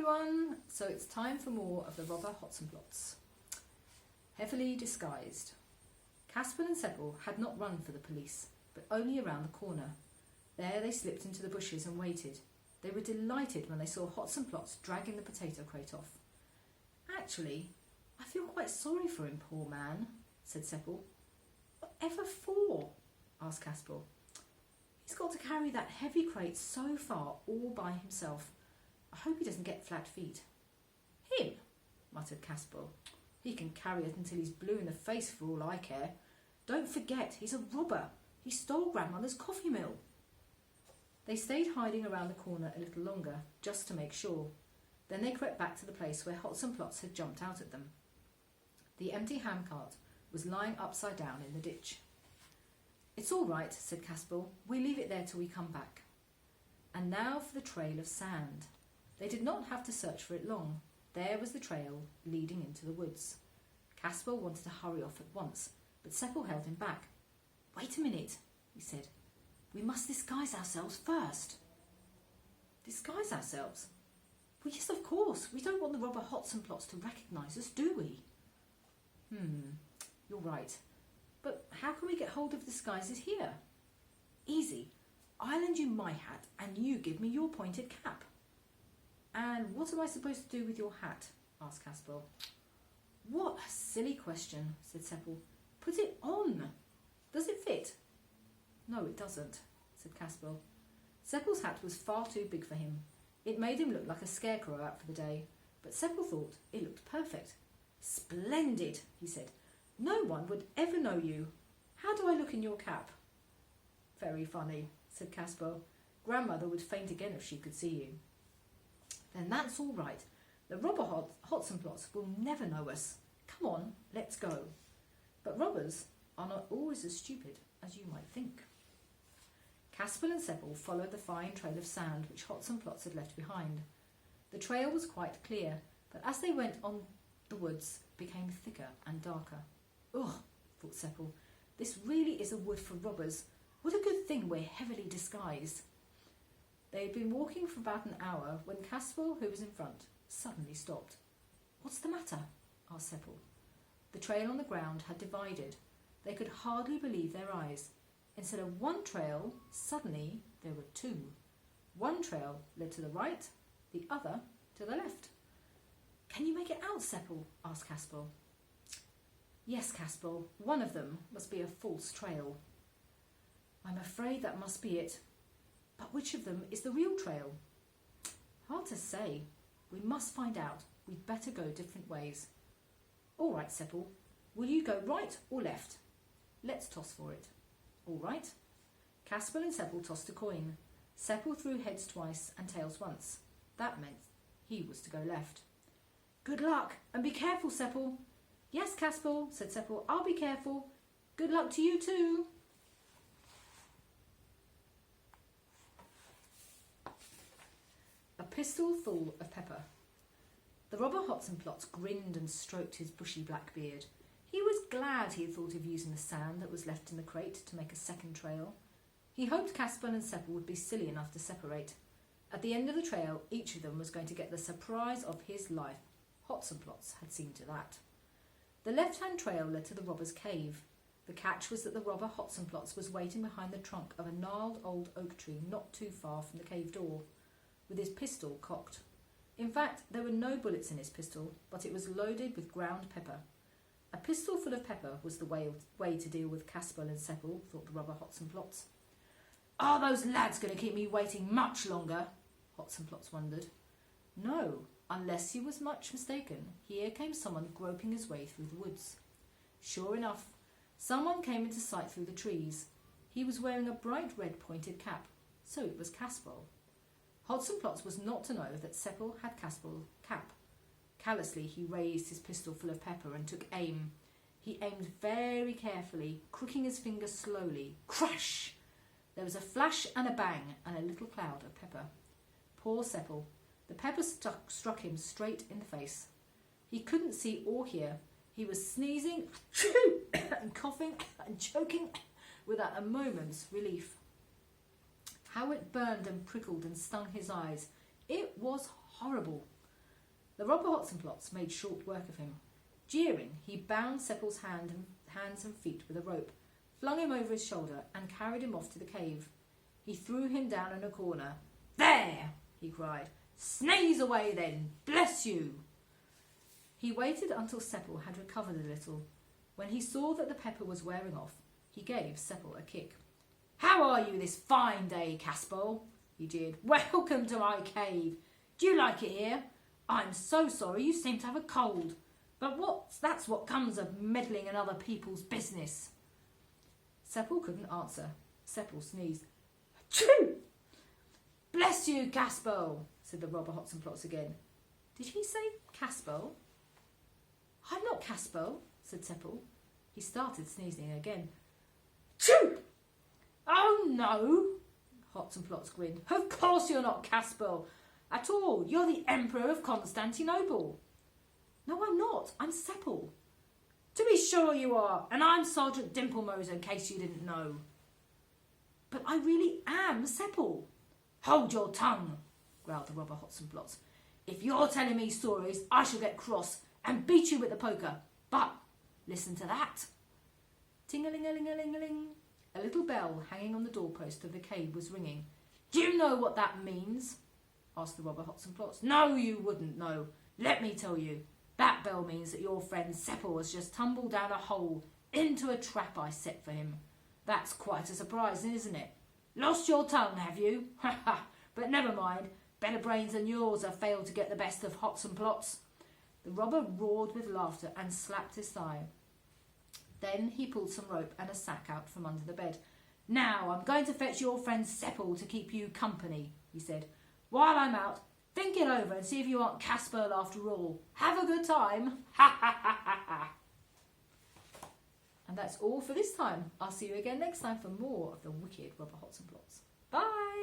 everyone! So it's time for more of the Robber Hotzenplotz. Heavily disguised. Kasper and Seppel had not run for the police, but only around the corner. There they slipped into the bushes and waited. They were delighted when they saw Hotzenplotz dragging the potato crate off. Actually, I feel quite sorry for him, poor man, said Seppel. Whatever for? Asked Kasper. He's got to carry that heavy crate so far all by himself. I hope he doesn't get flat feet. Him? Muttered Kasper. He can carry it until he's blue in the face for all I care. Don't forget, he's a robber. He stole Grandmother's coffee mill. They stayed hiding around the corner a little longer, just to make sure. Then they crept back to the place where Hotzenplotz had jumped out at them. The empty ham cart was lying upside down in the ditch. It's all right, said Kasper. We leave it there till we come back. And now for the trail of sand. They did not have to search for it long. There was the trail leading into the woods. Kasper wanted to hurry off at once, but Seppel held him back. Wait a minute, he said. We must disguise ourselves first. Disguise ourselves? Well, yes, of course. We don't want the Robber Hotzenplotz to recognise us, do we? You're right. But how can we get hold of disguises here? Easy. I'll lend you my hat and you give me your pointed cap. And what am I supposed to do with your hat? Asked Kasper. What a silly question, said Seppel. Put it on. Does it fit? No, it doesn't, said Kasper. Seppel's hat was far too big for him. It made him look like a scarecrow out for the day, but Seppel thought it looked perfect. Splendid, he said. No one would ever know you. How do I look in your cap? Very funny, said Kasper. Grandmother would faint again if she could see you. Then that's all right. The Robber Hotzenplotz will never know us. Come on, let's go. But robbers are not always as stupid as you might think. Kasper and Seppel followed the fine trail of sand which Hotzenplotz had left behind. The trail was quite clear, but as they went on, the woods became thicker and darker. Ugh, thought Seppel, this really is a wood for robbers. What a good thing we're heavily disguised. They had been walking for about an hour when Kasper, who was in front, suddenly stopped. What's the matter? Asked Seppel. The trail on the ground had divided. They could hardly believe their eyes. Instead of one trail, suddenly there were two. One trail led to the right, the other to the left. Can you make it out, Seppel? Asked Kasper. Yes, Kasper, one of them must be a false trail. I'm afraid that must be it. But which of them is the real trail? Hard to say. We must find out. We'd better go different ways. All right, Seppel. Will you go right or left? Let's toss for it. All right. Kasper and Seppel tossed a coin. Seppel threw heads twice and tails once. That meant he was to go left. Good luck, and be careful, Seppel. Yes, Kasper, said Seppel. I'll be careful. Good luck to you too. A pistol full of pepper. The Robber Hotzenplotz grinned and stroked his bushy black beard. He was glad he had thought of using the sand that was left in the crate to make a second trail. He hoped Kasper and Seppel would be silly enough to separate. At the end of the trail, each of them was going to get the surprise of his life. Hotzenplotz had seen to that. The left-hand trail led to the robber's cave. The catch was that the Robber Hotzenplotz was waiting behind the trunk of a gnarled old oak tree not too far from the cave door, with his pistol cocked. In fact, there were no bullets in his pistol, but it was loaded with ground pepper. A pistol full of pepper was the way to deal with Kasper and Seppel, thought the Robber Hotzenplotz. Are those lads going to keep me waiting much longer? Hotzenplotz wondered. No, unless he was much mistaken. Here came someone groping his way through the woods. Sure enough, someone came into sight through the trees. He was wearing a bright red pointed cap, so it was Kasper. Hotzenplotz was not to know that Seppel had Kasper's cap. Callously he raised his pistol full of pepper and took aim. He aimed very carefully, crooking his finger slowly. Crash! There was a flash and a bang and a little cloud of pepper. Poor Seppel. The pepper struck him straight in the face. He couldn't see or hear. He was sneezing and coughing and choking without a moment's relief. How it burned and prickled and stung his eyes. It was horrible. The Robber Hotzenplotz made short work of him. Jeering, he bound Seppel's hands and feet with a rope, flung him over his shoulder, and carried him off to the cave. He threw him down in a corner. "There!" he cried. "Sneeze away then! Bless you!" He waited until Seppel had recovered a little. When he saw that the pepper was wearing off, he gave Seppel a kick. "How are you this fine day, Casper?" he jeered. "Welcome to my cave. Do you like it here? I'm so sorry you seem to have a cold. But that's what comes of meddling in other people's business." Seppel couldn't answer. Seppel sneezed. "Achoo! Bless you, Casper," said the Robber Hotzenplotz again. Did he say Casper? "I'm not Casper," said Seppel. He started sneezing again. "Achoo! Oh no," Hotzenplotz grinned. "Of course you're not Casper at all. You're the Emperor of Constantinople." "No, I'm not. I'm Seppel." "To be sure you are. And I'm Sergeant Dimplemoser, in case you didn't know." "But I really am Seppel." "Hold your tongue," growled the Robber Hotzenplotz. "If you're telling me stories, I shall get cross and beat you with the poker. But listen to that." Ting-a-ling-a-ling-a-ling-a-ling. A little bell hanging on the doorpost of the cave was ringing. "Do you know what that means?" asked the Robber Hotzenplotz. "No, you wouldn't know. Let me tell you. That bell means that your friend Seppel has just tumbled down a hole into a trap I set for him. That's quite a surprise, isn't it? Lost your tongue, have you? Ha ha! But never mind. Better brains than yours have failed to get the best of Hotzenplotz." The robber roared with laughter and slapped his thigh. Then he pulled some rope and a sack out from under the bed. "Now I'm going to fetch your friend Seppel to keep you company," he said. "While I'm out, think it over and see if you aren't Casper after all. Have a good time. Ha ha ha ha ha." And that's all for this time. I'll see you again next time for more of the wicked Robber Hotzenplotz. Bye.